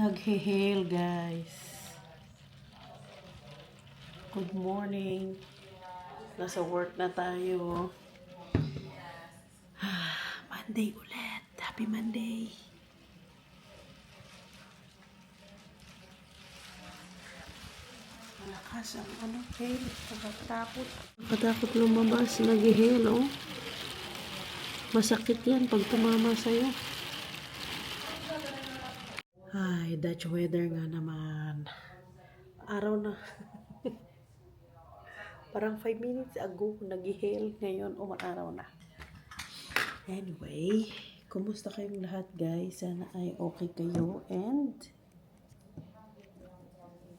Naghe-hail guys. Good morning. Nasa work na tayo. Monday ulit. Happy Monday. Malakas ang hail. Nakatakot lumabas. Naghe-hail oh. Masakit yan pag tumama sa'yo. Ay, Dutch weather nga naman. Araw na. Parang 5 minutes ago, nag-hail. Ngayon, araw na. Anyway, kumusta kayong lahat guys? Sana ay okay kayo. And,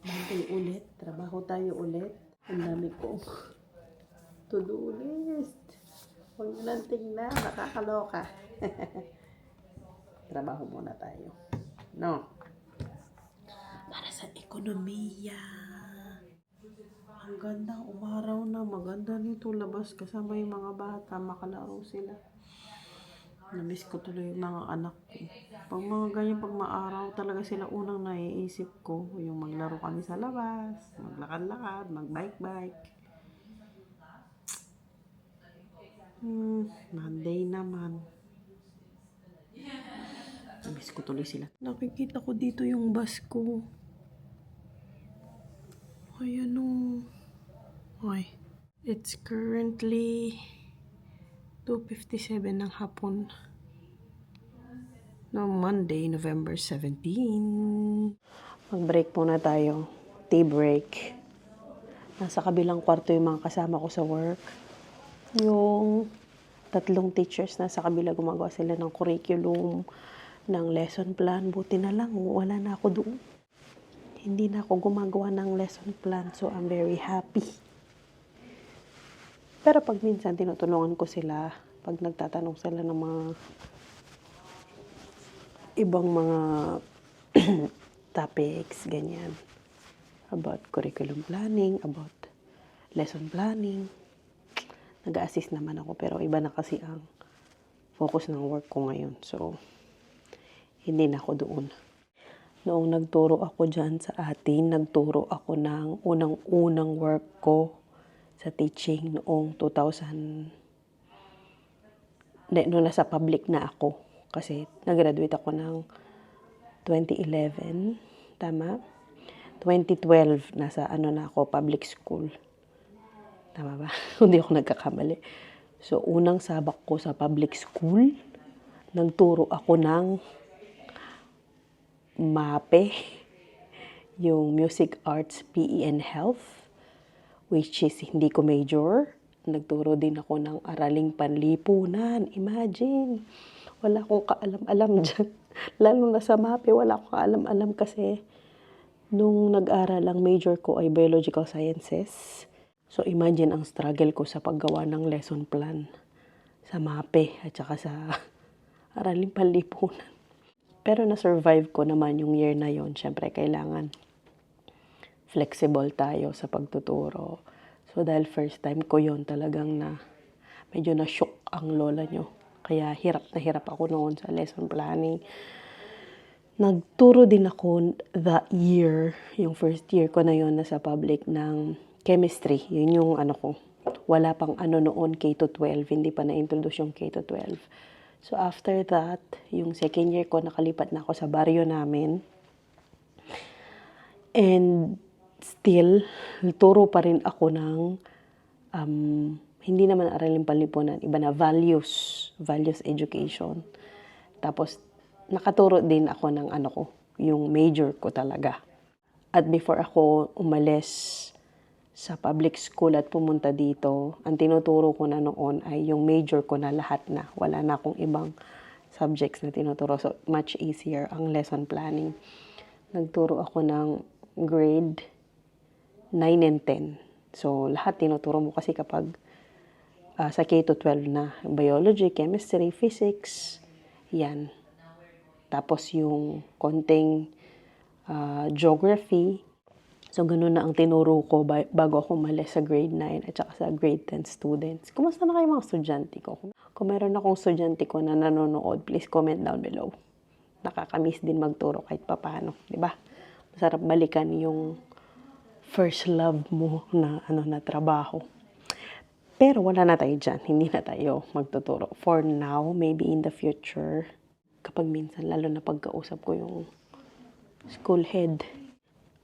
Monday ulit. Trabaho tayo ulit. Ang dami ko. To-do list. Huwag nyo lang tingnan. Nakakaloka. Trabaho muna tayo. No? Para sa ekonomiya. Ang ganda, umaraw na. Maganda nito labas kasama yung mga bata. Makalaro sila. Namiss ko tuloy yung mga anak ko. Pag mga ganyan, pag maaraw, talaga sila unang naiisip ko. Yung maglaro kami sa labas. Maglakad-lakad, magbike-bike. Monday naman. Namiss ko tuloy sila. Nakikita ko dito yung bus ko. Ayan o. Ay. It's currently 2:57 ng hapon. No, Monday, November 17. Mag-break muna tayo. Tea break. Nasa kabilang kwarto yung mga kasama ko sa work. Yung 3 teachers na sa kabila gumagawa sila ng curriculum, ng lesson plan. Buti na lang, wala na ako doon. Hindi na ako gumagawa ng lesson plan, so I'm very happy. Pero pag minsan tinutulungan ko sila, pag nagtatanong sila ng mga ibang mga topics, ganyan. About curriculum planning, about lesson planning. Nag-a-assist naman ako, pero iba na kasi ang focus ng work ko ngayon. So, hindi na ako doon. Noong nagturo ako dyan sa atin, nagturo ako ng unang-unang work ko sa teaching noong 2000. Noong nasa public na ako. Kasi nag-graduate ako ng 2011. Tama? 2012, nasa na ako, public school. Tama ba? Hindi ako nagkakamali. So, unang sabak ko sa public school, nagturo ako ng MAPE, yung Music Arts, PE and Health, which is hindi ko major. Nagturo din ako ng araling panlipunan. Imagine, wala akong kaalam-alam dyan. Lalo na sa MAPE, wala akong kaalam-alam kasi nung nag-aral, ang major ko ay Biological Sciences. So imagine ang struggle ko sa paggawa ng lesson plan sa MAPE at saka sa araling panlipunan. Pero na-survive ko naman yung year na yon. Siyempre, kailangan flexible tayo sa pagtuturo. So, dahil first time ko yon talagang medyo na-shock ang lola nyo. Kaya hirap na hirap ako noon sa lesson planning. Nagturo din ako that year, yung first year ko na yon nasa public ng chemistry. Yun yung ko. Wala pang noon, K-12. Hindi pa na-introduce yung K-12. So, after that, yung second year ko, nakalipat na ako sa baryo namin. And still, turo pa rin ako ng, hindi naman araling panlipunan, iba na values education. Tapos, nakaturo din ako ng yung major ko talaga. At before ako umalis sa public school at pumunta dito, ang tinuturo ko na noon ay yung major ko na lahat na. Wala na akong ibang subjects na tinuturo. So, much easier ang lesson planning. Nagturo ako ng grade 9 and 10. So, lahat tinuturo mo kasi kapag sa K-12 na. Biology, chemistry, physics, yan. Tapos yung konting geography. So, ganun na ang tinuro ko bago ako umalis sa grade 9 at saka sa grade 10 students. Kumusta na kayo mga estudyante ko? Kung meron akong estudyante ko na nanonood, please comment down below. nakakamiss din magturo kahit papano, di ba? Masarap balikan yung first love mo na na trabaho. Pero wala na tayo dyan. Hindi na tayo magtuturo. For now, maybe in the future, kapag minsan, lalo na pagkausap ko yung school head,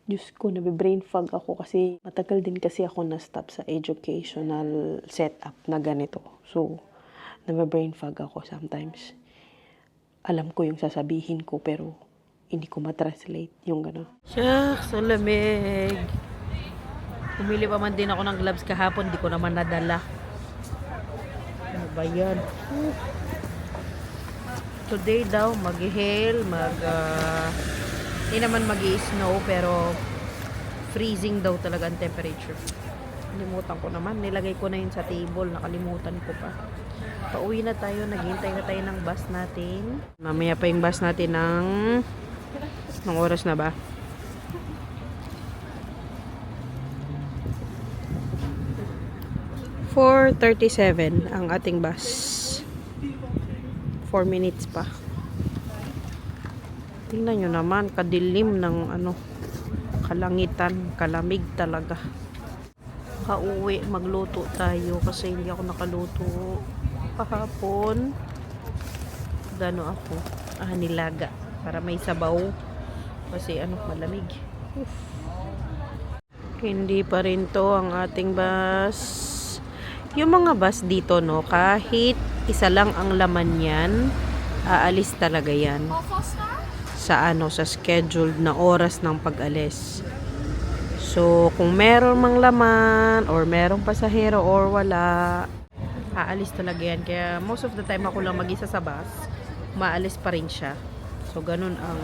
Diyos ko, nabibrain fog ako kasi matagal din kasi ako na-stop sa educational setup na ganito. So, nabibrain fog ako sometimes. Alam ko yung sasabihin ko pero hindi ko matranslate yung gano'n. Shucks, ang lamig. Pumili pa man din ako ng gloves kahapon, di ko naman nadala. Ano ba yan? Today daw, mag-hail, hindi naman mag-i-snow, pero freezing daw talaga ang temperature. Nalimutan ko naman, nilagay ko na yun sa table, nakalimutan ko pa. Pauwi na tayo, naghihintay na tayo ng bus natin. Mamaya pa yung bus natin ng oras na ba? (4:37) ang ating bus. 4 minutes pa. Tingnan nyo naman, kadilim ng kalangitan, kalamig talaga. Pauwi, magluto tayo kasi hindi ako nakaluto kahapon. Ako? Nilaga para may sabaw kasi malamig. Hindi pa rin to ang ating bus. Yung mga bus dito, kahit isa lang ang laman yan, aalis talaga yan sa scheduled na oras ng pag-alis. So, kung meron mang laman or merong pasahero or wala, aalis talaga yan. Kaya most of the time ako lang mag-isa sa bus, maalis pa rin siya. So, ganun ang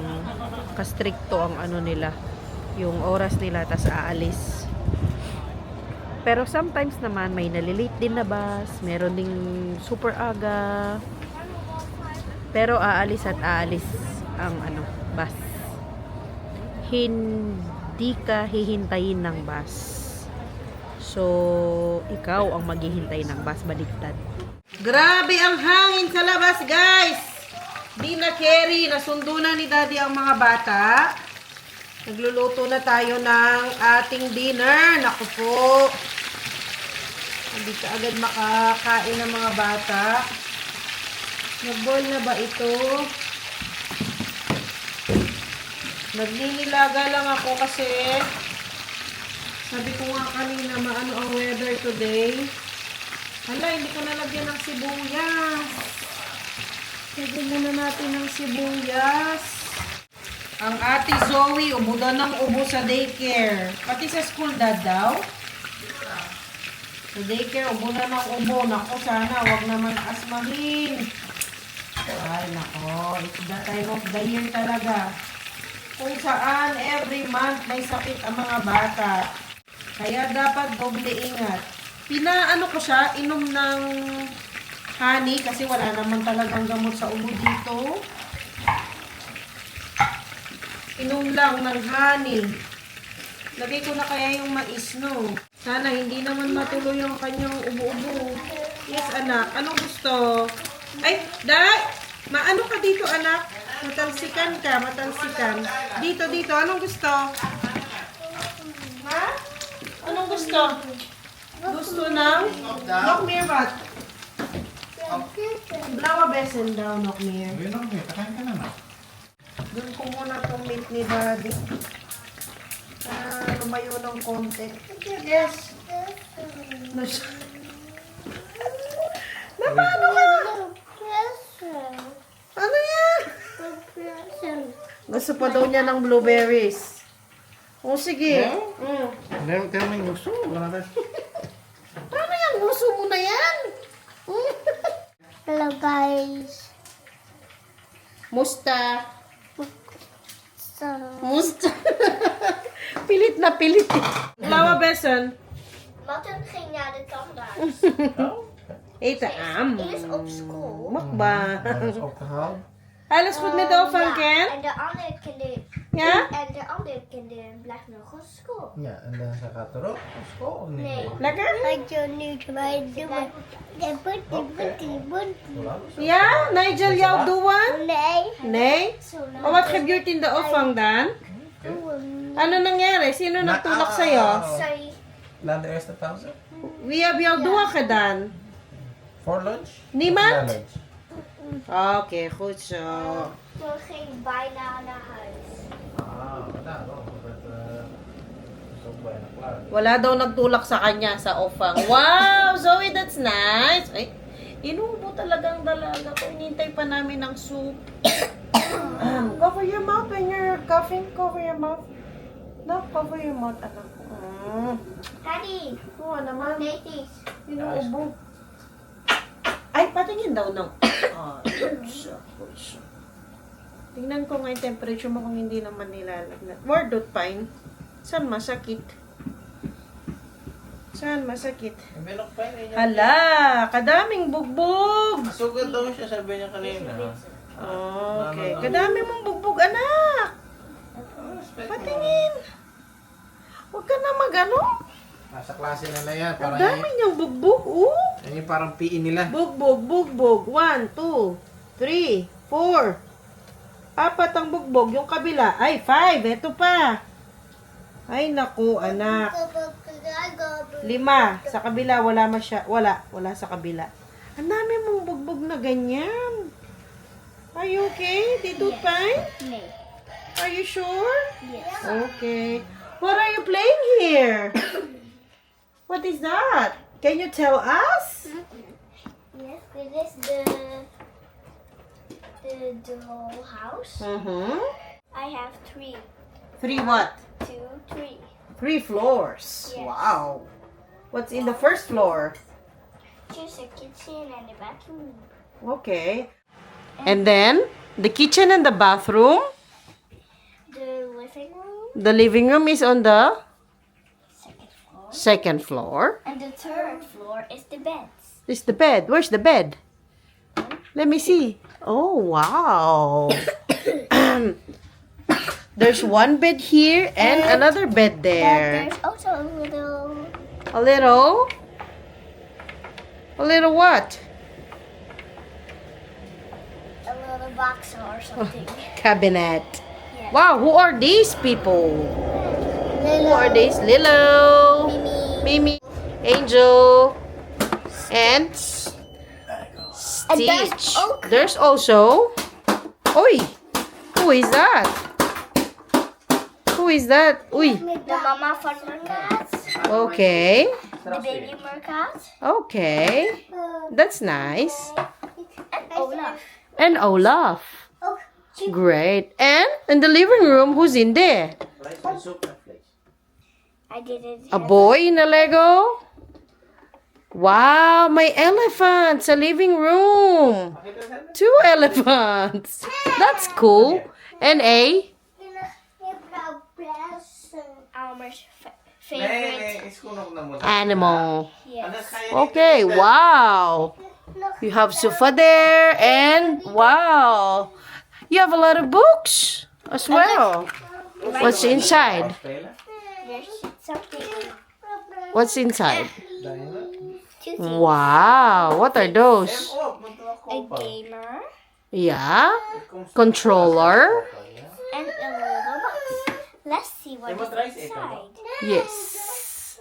kastrikto ang nila, yung oras nila, tas aalis. Pero sometimes naman may nalilate din na bus, meron ding super aga. Pero aalis at aalis ang bus. Hindi ka hihintayin ng bus. So, ikaw ang maghihintay ng bus, baliktad. Grabe ang hangin sa labas, guys! Di na carry, nasundo na ni Daddy ang mga bata. Nagluluto na tayo ng ating dinner. Naku po. Hindi ka agad makakain ng mga bata. Nag-boil na ba ito? Naglililaga lang ako kasi sabi ko nga kanina maano ang weather today. Hala, hindi ko nalagyan ng sibuyas. Lagyan muna natin ng sibuyas. Ang ate Zoe, ubo daw ng ubo sa daycare. Pati sa school daw. Sa daycare, ubo na ng ubo. Naku, sana, wag naman asmahin. Ay, nako. It's the time of the year talaga. Kung saan, every month, may sakit ang mga bata. Kaya dapat doble ingat. Pinaano ko siya, inom ng honey, kasi wala naman talagang gamot sa ubo dito. Inom lang ng honey. Lagay ko na kaya yung mais, no? Sana hindi naman matuloy yung kanyang ubo-ubo. Yes, anak. Anong gusto? Ay, Dad! Maano ka dito, anak? Matalsikan ka, matalsikan. Dito, dito. Anong gusto? Ha? Anong gusto? Gusto ng Nokmir bat? Blawa besen daw, Nokmir. Kakain ka na. Doon ko muna itong meat ni Daddy. Lumayo ng konti. Yes. Na paano ka? Ano yan? Gusto pa daw niya ng blueberries. O sige. Pero may gusto. Paano yan? Gusto mo na yan? Hello guys. Musta? So, Musta? Pilit na pilit. Blawa besen. Martin ging naar de tandarts. Eten aan. Eerst op school. Mukbang. Is opgehaald. Alles goed met de opvang, Ken? En de andere kinderen. Ja? En de andere kinderen blijven nog op school. Ja, en dan ze gaat er ook op school of niet? Nee. Lekker? Ik doe nu bij de bunty. Hoe lang is het? Ja? Nigel, jou doen? Nee. Nee? Zo lang. O, wat gebeurt in de opvang dan? Ano nangyari? Sino nagtulak sa'yo? Sorry. Na de eerste pauze? Wie heb jou duwa gedaan? Voor lunch? Niemand? Na lunch. Oké, goed zo. Toen ging ik bijna naar huis. Ah, daarom. Is ook bijna klaar. Wala daw nagtulak sa kanya sa offang. Wow, Zoe, that's nice. Ay, inubo talagang dalaga ko. Inintay pa namin ng soup. Cover your mouth when you're coughing. Cover your mouth. No, cover your mouth, anak ko. Daddy, Oo naman. ladies. Inuubo. Ay, patingin daw ng... good siya, good siya. Tingnan ko nga yung temperature mo kung hindi naman nilalagnat. Wardot pine. Saan masakit? Saan masakit? Bilok pa yun. Hala, kadaming bugbog. Sugod daw siya, sabi niya kanina. Okay, kadami mong bugbog, anak. Patingin. Huwag ka na mag-ano. Nasa klase nila yan. Parang Kadami niyang bugbog, yan yung parang PE nila. Bugbog, bugbog. 1, 2, 3, 4. 4 ang bugbog. Yung kabila. Ay, 5. Ito pa. Ay, naku, anak. 5. Sa kabila, wala masya. Wala sa kabila. Ang dami mong bugbog na ganyan. Are you okay? Did you fine? Nee. Are you sure? Yes. Okay. What are you playing here? What is that? Can you tell us? Yes, it is the whole house. Mm-hmm. I have 3. 3 what? 2, 3. 3 floors. Yes. Wow. What's in the first floor? Just a kitchen and a bathroom. Okay. And then, the kitchen and the bathroom. The living room. The living room is on the Second second floor. floor. And the third floor is the beds. This is the bed. Where's the bed? Let me see. Oh, wow. There's one bed here and another bed But there. there's also a little A little? A little what? box or something. Cabinet. Yes. Wow, who are these people? Who are these? Lilo, Mimi, Angel, and Stitch. There's also... Oi! Who is that? Who is that? Uy. The mama for mercats. Okay. The baby mercat. Okay. That's nice. And Olaf. And Olaf. Oh, Great. And in the living room, who's in there? I didn't A have boy in a Lego? Wow, my elephants, a living room. 2 elephants. That's cool. And a Elmer's favorite. animal. Yes. Okay, wow. You have sofa there and wow. You have a lot of books as well. What's inside? There's something. What's inside? Two things. Wow, what are those? A gamer Yeah, controller. and a little box. Let's see what is inside. Yes.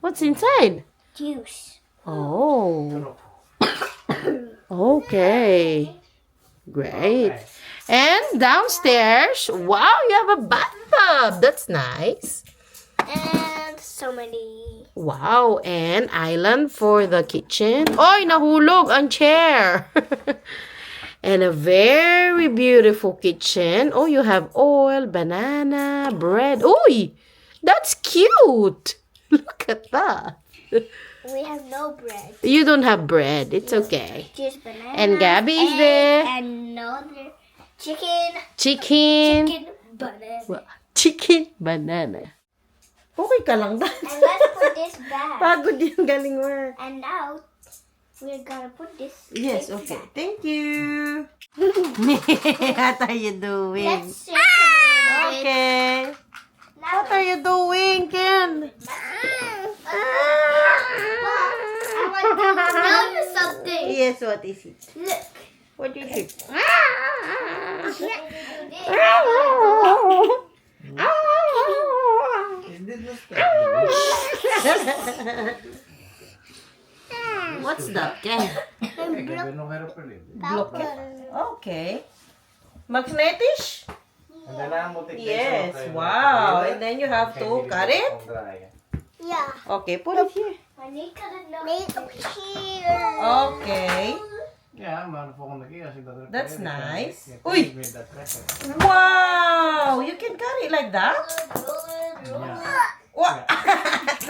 What's inside? Juice. Oh. Okay. Great. And downstairs, wow, you have a bathtub. That's nice. And so many. Wow, and island for the kitchen. Oy, nahulog ang chair. And a very beautiful kitchen. Oh, you have oil, banana, bread. Oy, that's cute. Look at that. We have no bread. You don't have bread. It's okay. Just banana. And Gabby is there. And another chicken. Chicken. Chicken banana. Chicken banana. Okay ka lang, And let's put this back. Pagod yung galing work. And now, we're gonna put this. Yes, this okay. back. Thank you. What are you doing? Let's shake it a little bit. Okay. Now What are you doing, Ken? I want to tell you something. Yes, what is it? Look. What is it? Hindi na stop. What's that, Ken? Ganun kayo pala. Block it. Okay. Magnetish? Yes. Wow. And then you have to cut it? Yeah. Okay, put it here. I need to make up here. Okay. Yeah, man po kung nag-iwas. That's nice. Uy! Wow! You can cut it like that? Wow!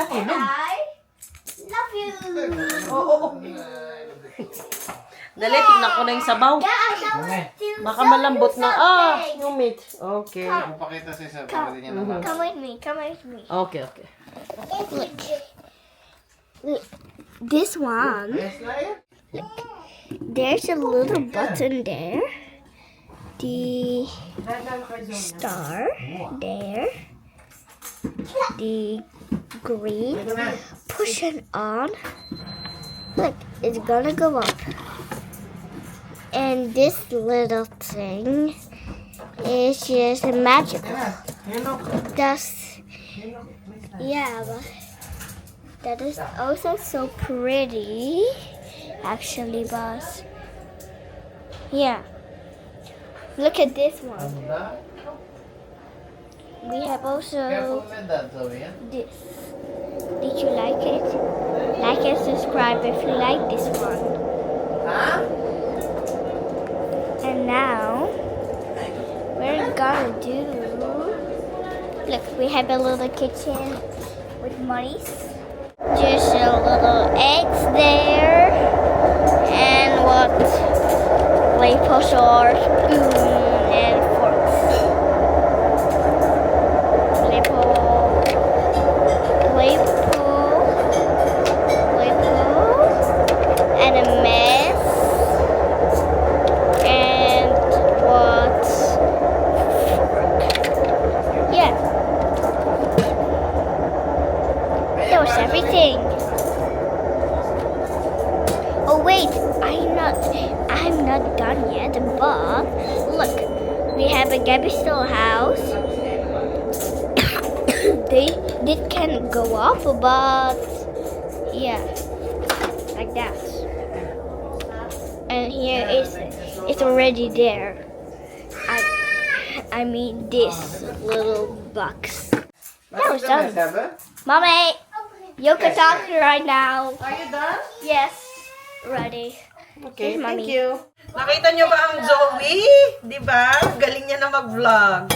Nahulog. I love you. Oo. Dali, tignan ko na yung sabaw. Baka malambot na. Yung meat. Okay. Papakita siya sa para din niya naman. Come with me. Come with me. Okay, okay. Look. Look. This one. There's a little button there. The star there. The green. Push it on. Look, it's gonna go up. And this little thing is just magical. That's, yeah, but that is also so pretty. Actually, boss. Yeah. Look at this one. We have also this. Did you like it? Like and subscribe if you like this one. And now we're gonna do. Look, we have a little kitchen with mice. Just a little eggs there, and what? Like or spoon and forks. And a mess. And what? Yeah. That was everything. Oh wait, I'm not done yet, but look, we have a Gabby Still house. They can go up, but yeah, like that. And here it's already there. I mean this little box. That was done. Mommy, you can talk right now. Are you done? Yes, ready. Okay, Here's thank Mommy. you. Nakita nyo ba ang Zoe? Diba? Galing niya na mag-vlog.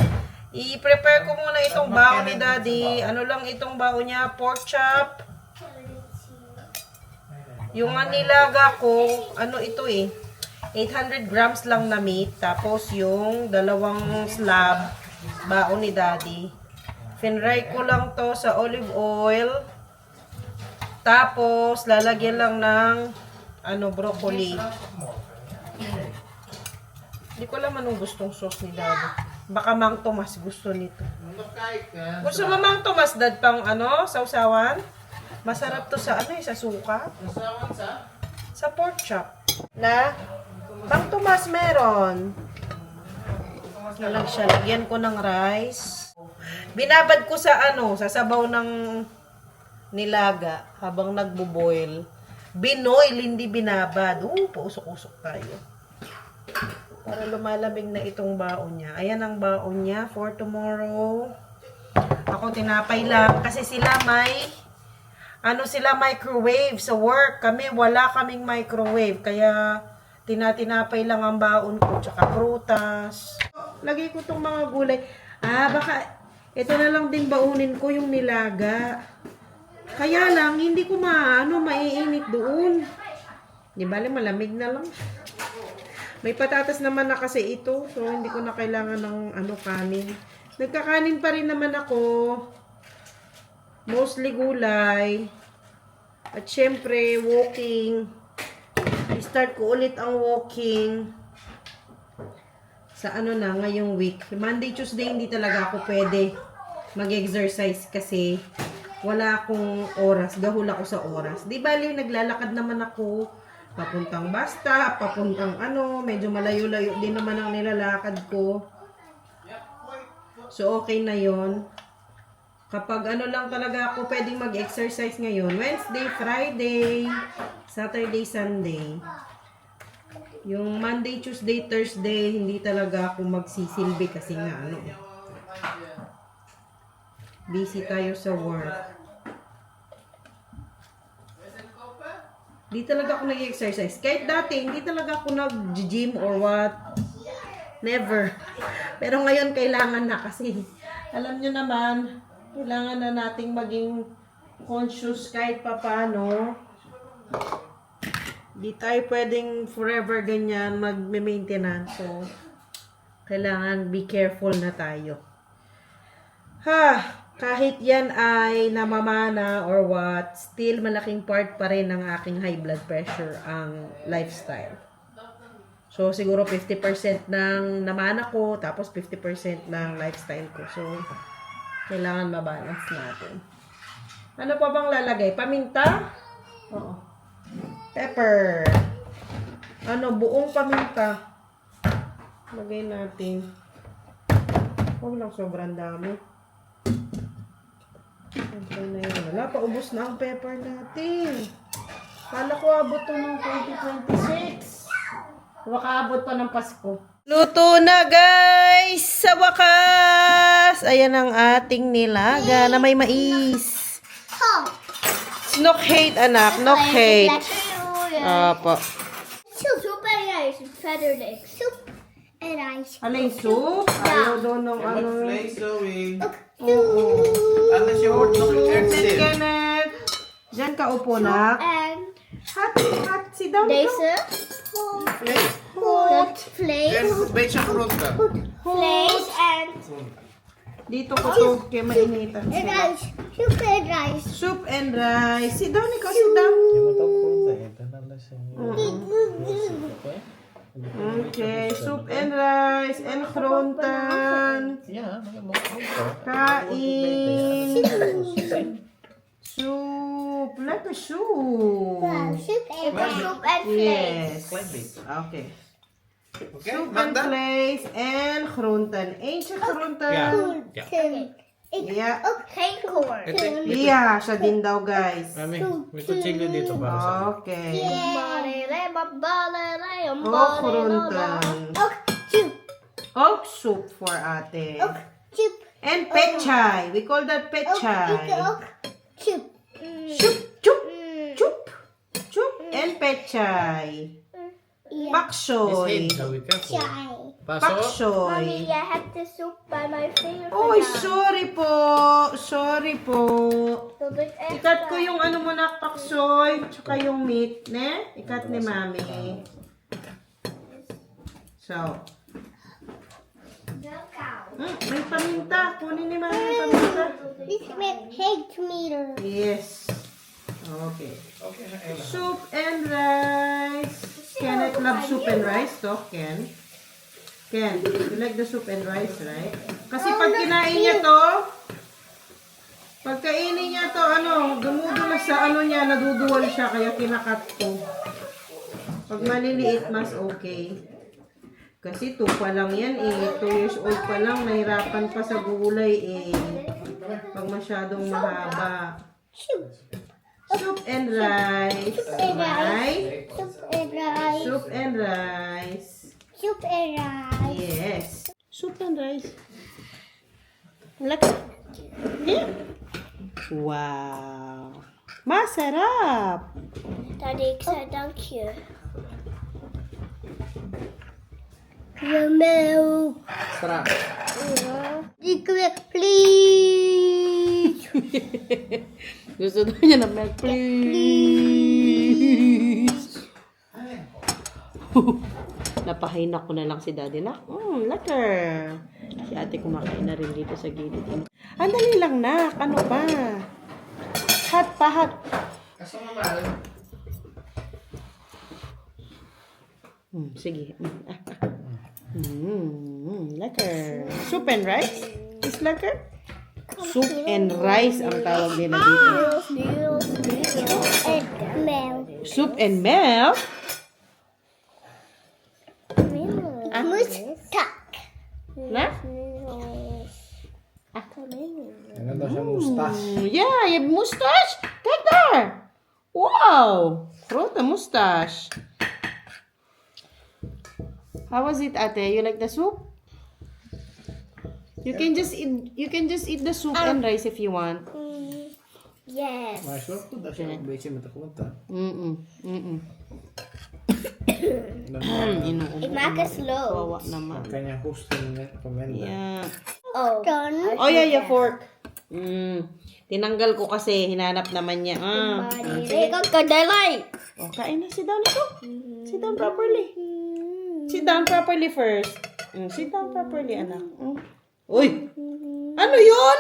I-prepare ko muna itong baon ni Daddy. Ano lang itong baon niya? Pork chop. Yung nilaga ko, ano ito 800 grams lang na meat. Tapos yung dalawang slab, baon ni Daddy. Finry ko lang to sa olive oil. Tapos, lalagyan lang ng broccoli. Hindi ko alam anong gustong sauce ni Daddy. Baka Mang Tomas gusto nito. Gusto mo Mang Tomas, Dad, pang sausawan? Masarap to sa sa suka. Sa pork chop. Na, Mang Tomas meron. Nalang siya. Lagyan ko ng rice. Binabad ko sa sa sabaw ng nilaga habang nagbo-boil. Binoil, hindi binabad. Pausok-usok tayo. Para lumalamig na itong baon niya. Ayan ang baon niya for tomorrow. Ako tinapay lang kasi sila sila microwave sa work. Kami wala kaming microwave kaya tinapay lang ang baon ko tsaka prutas. Lagay ko tong mga gulay. Baka ito na lang din baunin ko yung nilaga. Kaya lang hindi ko maiinit doon. Di bale malamig na lang. May patatas naman na kasi ito. So, hindi ko na kailangan ng kanin. Nagkakanin pa rin naman ako. Mostly gulay. At syempre, walking. start ko ulit ang walking sa ano na, ngayong week. Monday, Tuesday, hindi talaga ako pwede mag-exercise kasi wala akong oras. Gahul ako sa oras. Di bali, naglalakad naman ako papuntang basta, papuntang ano, medyo malayo-layo din naman ang nilalakad ko. So, okay na yon. Kapag ano lang talaga ako pwedeng mag-exercise ngayon, Wednesday, Friday, Saturday, Sunday. Yung Monday, Tuesday, Thursday, hindi talaga ako magsisilbi kasi nga ano. Busy tayo sa work. Hindi talaga ako nag-exercise. Kahit dati, hindi talaga ako nag-gym or what. Never. Pero ngayon, kailangan na kasi. Alam nyo naman, kailangan na nating maging conscious kahit papaano. Di tayo pwedeng forever ganyan mag-maintenance. So, kailangan be careful na tayo. Kahit yan ay namamana or what, still malaking part pa rin ng aking high blood pressure ang lifestyle. So, siguro 50% ng namana ko, tapos 50% ng lifestyle ko. So, kailangan mabalance natin. Ano pa bang lalagay? Paminta? Oo. Pepper. Ano, buong paminta. Lagay natin. Huwag lang sobrang dami. Okay na yun. Wala, paubos na ang pepper natin. Kala ko abot to ng 2026. Wakaabot pa ng Pasko. Luto na guys! Sa wakas! Ayan ang ating nilaga na may mais. Snook hate, anak. Knock hate. Apo. Soup and rice. Feathered egg. Soup and rice. Alay, soup? Ayaw doon ng ano. Play Zoe. Oo. Unless you want to Kenneth, Kenneth. Diyan ka upo na. And Hot. Sit down. deze. Then Vlees. beetje groente. Vlees and Dito ko to. Kaya mainitan sila. rice. Soup and rice. Soup and rice. Sit down, ikaw. Sit down. Je moet ook groente eten. Anders Okay. Soup and rice. And groenten. Ja, maar je moet groente. Kain. Soup. Lekker soup. Soup and vlees. Yes. Okay. Oké, Soup mag and dat? vlees en groenten. Eentje groenten. Ja. Ja. Ook geen koorn. Ja, siya din daw, guys. Mami, may kutsilyo dito para sa Okay. Ook Ook groenten. soup. Ook soup for ate. Ook soup. And pechay. We call that pechay. Ook soup. Chup, chup, chup. Chup and pechay. Paksoy. Zoe, careful. Chai. Pas op. Mommy, Paksoy. jij hebt de soep bij mijn vinger Oy, gedaan. sorry po. Sorry po. Dat is echt Ikat ko yung ano mo na paksoy, tsaka yung meat, ne? Ikat ni mami. So. May paminta. Kunin ni mami yung paminta. Dit met hate meter. Yes. Okay. Oké, Ella. Soup and rice. Kenneth loves soup and rice, to, Ken. Ken, you like the soup and rice, right? Kasi pag kinain niya to, pagkainin niya to, ano, dumudulas sa ano niya, naduduwal siya, kaya kinakat ko. Pag maliliit, mas okay. Kasi 2 pa lang yan eh. 2 years old pa lang, nahirapan pa sa gulay eh. Pag masyadong mahaba. Soup and rice. Right? Soep en rice. Soup and rice. Soep en rice. Yes. Soup and rice. Lekker. Yeah. Wow. Masarap. Daddy, ik zei dank je. Jamel. Straat. Ik wil, please. Gusto daw niya ng milk, please. Napahinak ko na lang si daddy na. Lekker. Si ate kumakain na rin dito sa gilid. Andali lang, nak. Ano pa? Hot pa, hot. Kaso naman. Sige. Lekker. Soup and rice? Is lekker? Soup and rice ang tawag nila dito. And milk. Soup and milk? Mustak. Na? Ano daw siya mustache? Yeah, you have mustache? Take there. Wow. Fruit a mustache. How was it, ate? You like the soup? You can just eat the soup and rice if you want. Yes. Maar zorg goed dat je ook een beetje met de groenten. Ik maak het slow. Kawawa naman. Dan kan je hoesten net pamenda. Yeah. Oh. Done. Oh, yeah, fork. Tinanggal ko kasi, hinanap naman niya. Sige kang kadalay. Oh, kain na. Sit down ito. Sit down properly. Sit down properly first. Sit down properly, anak. Uy! Ano yun?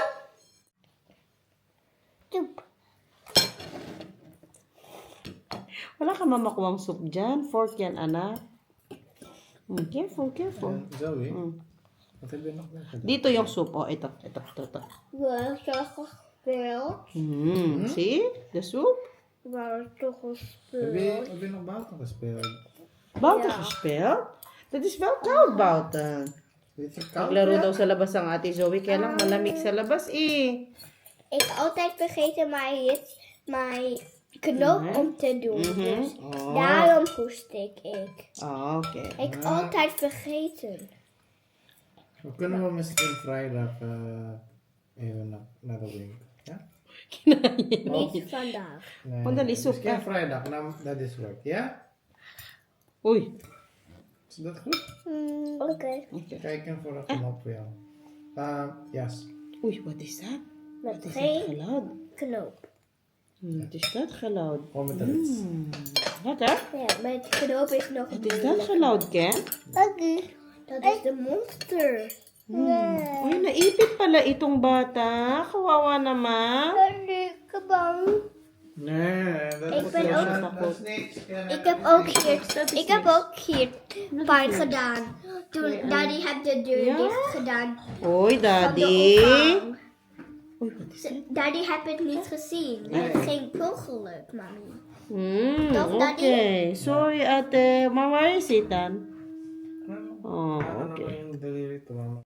Wala ka mamakuwang soup dyan. Fork yan, anak. Careful. Zoe, wat heb je nog meer gedaan? Dito yung soup. Oh, ito. Waar is toch gespeeld? See? The soup? Waar is toch gespeeld? Heb je nog buiten gespeeld? Bouten gespeeld? Dat is wel koud, Bouten. Weet je koud? Naglaro daw sa labas ang ate Zoe. Kaya lang malamig sa labas eh. Ik altijd vergeten mijn knoop om te doen. Dus daarom hoest ik. Okay. Ik altijd vergeten. We kunnen we misschien vrijdag even naar de winkel. Ja? Niet vandaag. Nee, Mandali, soep, misschien ja. vrijdag, nou, dat is werk. Ja? Uy. Is dat goed? Oké. Kijken voor een knop voor jou. Yes. Uy, wat is dat? Met Wat is dat geen geluid? knoop. Wat is dat geluid? Gewoon met de rits. Wat hè? Ja, met knoop is nog Wat is dat geluid, Ken? Dat is de monster. Uy, naipit pala itong bata. Kawawa naman. Nee, dat Ik is ben niet- ook- dat is niks. Ik heb ook hier pijn gedaan. Toen daddy heeft de deur dicht gedaan. Uy, Van de daddy. opvang. Uy, wat is dat? Daddy heeft het niet gezien. Het ging per ongeluk, mami. Toch, daddy? Okay. Sorry, ate. Maar waar is het dan? Oh, Ano okay. naman yung delivery mama?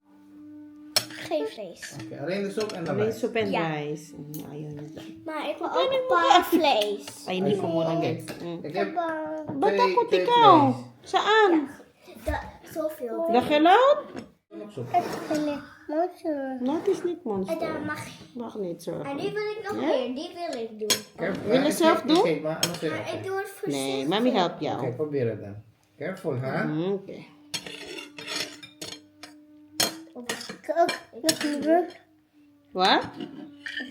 Geen vlees. Oké, alleen de soep en de May rijst. soup and Ja. rice. Ayaw na dyan. Maar ik wil ook een paar vlees. Ay, hindi ko muna, guys. Ik heb Ba't twee- takot twee ikaw? vlees. Saan? Zoveel. The geluid? Nog soep. Dat is niet monster. Dan mag Mag niet, sir. En die wil ik nog weer. Die wil ik doen. Wil je zelf doen? Kijk, maar ano sa'yo? Maar ik doe het voorzichtig. Nee, mami help Oké, jou. probeer het dan. Careful, ha? Okay. What?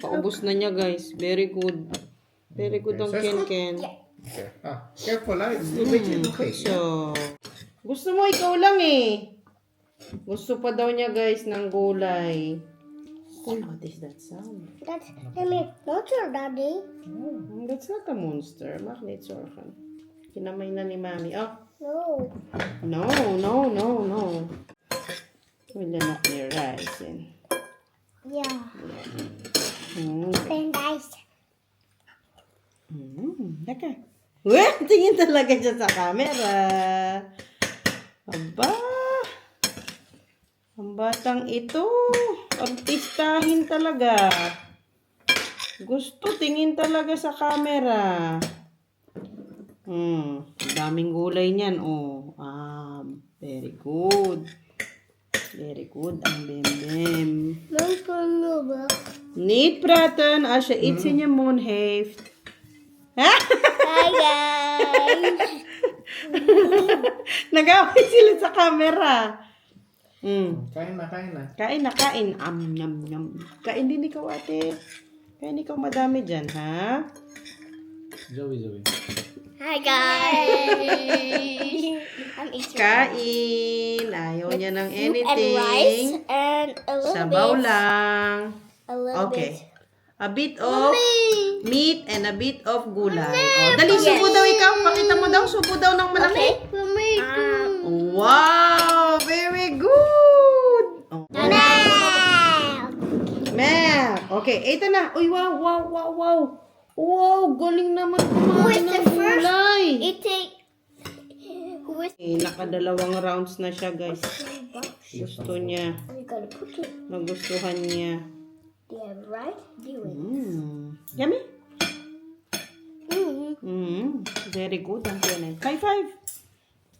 Paubos na niya, guys. Very good. Very good ang Ken. Oké. Careful, ha? It's too big, it's okay. So, gusto mo ikaw lang eh. Gusto pa daw niya, guys, ng gulay. Oh, what is that sound? That's monster, daddy. That's not a monster. Mag niet zorgen. Kinamay na ni mami. Oh, No. no. Wil je nog meer rice in? Ja. En rijst. Lekker. Weh, tingin talaga siya sa camera. Aba. Ang batang ito. Artistahin talaga. Gusto tingin talaga sa camera. Daming gulay niyan. Oh. Very good. Very good ang bem-bem. Niet praten als je iets in je mond heeft. Hi guys. Nag-away sila sa camera. Kain na, kain na. Kain na, kain. Nyam, nyam. Kain din ikaw, ate. Kain ikaw madami dyan, ha? Zoe. Hi guys. I'm eating Kain. Ayaw niya ng soup and rice anything. and a little Sabaw bit. lang. A little Okay. bit. A bit of meat and a bit of gulay. Oh, dali, subo daw ikaw. Pakita mo daw, subo daw ng malaki. Okay. Wow! Very good! Oh. Milk! Okay, ito na. Uy, wow, wow, wow, wow. Wow, galing naman kumain ng gulay. Who is Nakadalawang rounds na siya, guys. Gusto niya. you gotta put it Nagustuhan niya. there, right? Do it. Yummy? Mm. Very good ang Kenneth. High five!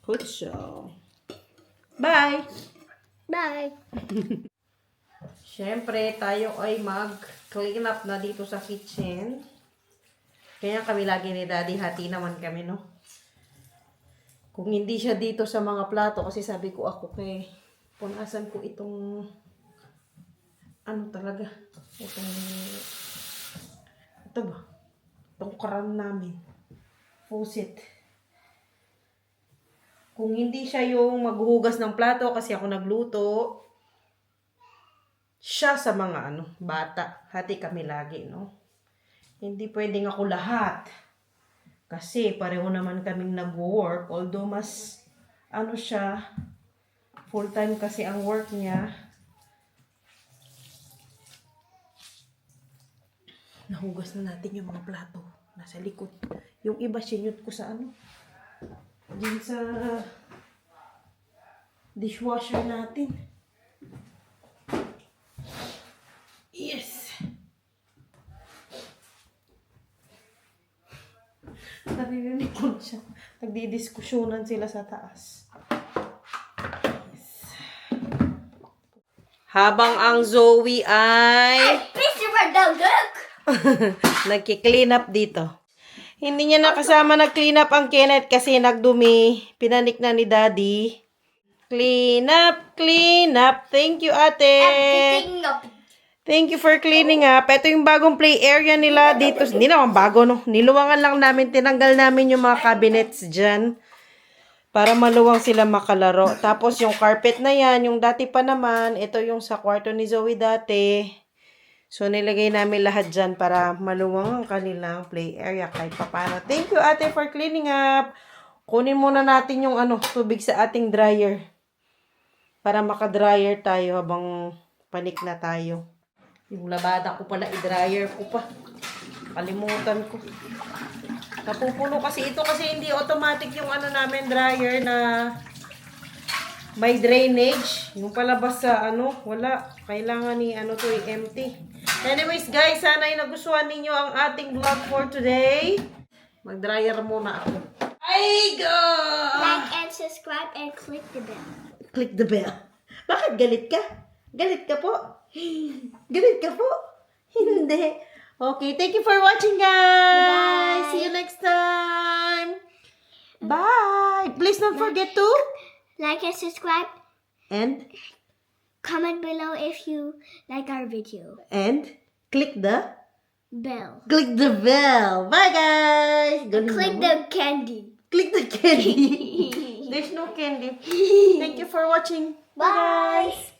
Good show. Bye! Bye. Siyempre, tayo ay mag-clean up na dito sa kitchen. Kaya kami lagi ni Daddy, hati naman kami, no? Kung hindi siya dito sa mga plato, kasi sabi ko ako kay punasan ko itong ano talaga, ito ba? Itong karan namin. Faucet. Kung hindi siya yung maghuhugas ng plato kasi ako nagluto, siya sa mga bata. Hati kami lagi, no? Hindi pwedeng ako lahat. Kasi pareho naman kaming nag-work. Although mas, siya, full-time kasi ang work niya. Nahugas na natin yung mga plato. Nasa likod. Yung iba, sinyot ko sa din sa dishwasher natin. Yes! Naririnig ko na siya. Nagdidiskusyonan sila sa taas. Yes. Habang ang Zoe ay nagki-clean up dito. Hindi niya nakasama nag-clean up ang Kenneth kasi nagdumi. Pinanik na ni Daddy. Clean up, clean up. Thank you, ate. Thank you for cleaning up. Ito yung bagong play area nila dito. Hindi naman bago, no? Niluwangan lang namin. Tinanggal namin yung mga cabinets dyan. Para maluwang sila makalaro. Tapos yung carpet na yan, yung dati pa naman, ito yung sa kwarto ni Zoe dati. So, nilagay namin lahat dyan para maluwang ang kanilang play area kahit papano. Thank you, ate, for cleaning up. Kunin muna natin yung tubig sa ating dryer. Para maka-dryer tayo habang panik na tayo. Yung labada ko pala, i-dryer ko pa. Kalimutan ko. Napupuno kasi ito kasi hindi automatic yung namin dryer na may drainage. Yung palabas sa wala. Kailangan ni to empty. Anyways guys, sana ay nagustuhan ninyo ang ating vlog for today. Mag-dryer muna ako. Ay, go! Like and subscribe and click the bell. Click the bell. Bakit galit ka? Galit ka po? Galit ka po? Hindi. Okay, thank you for watching, guys. Bye. See you next time. Bye. Please don't forget to Like and subscribe. and Comment below if you like our video. click the Bell. bell. Bye, guys. Galing Click naman. the candy. Click the candy. There's no candy. Thank you for watching. Bye.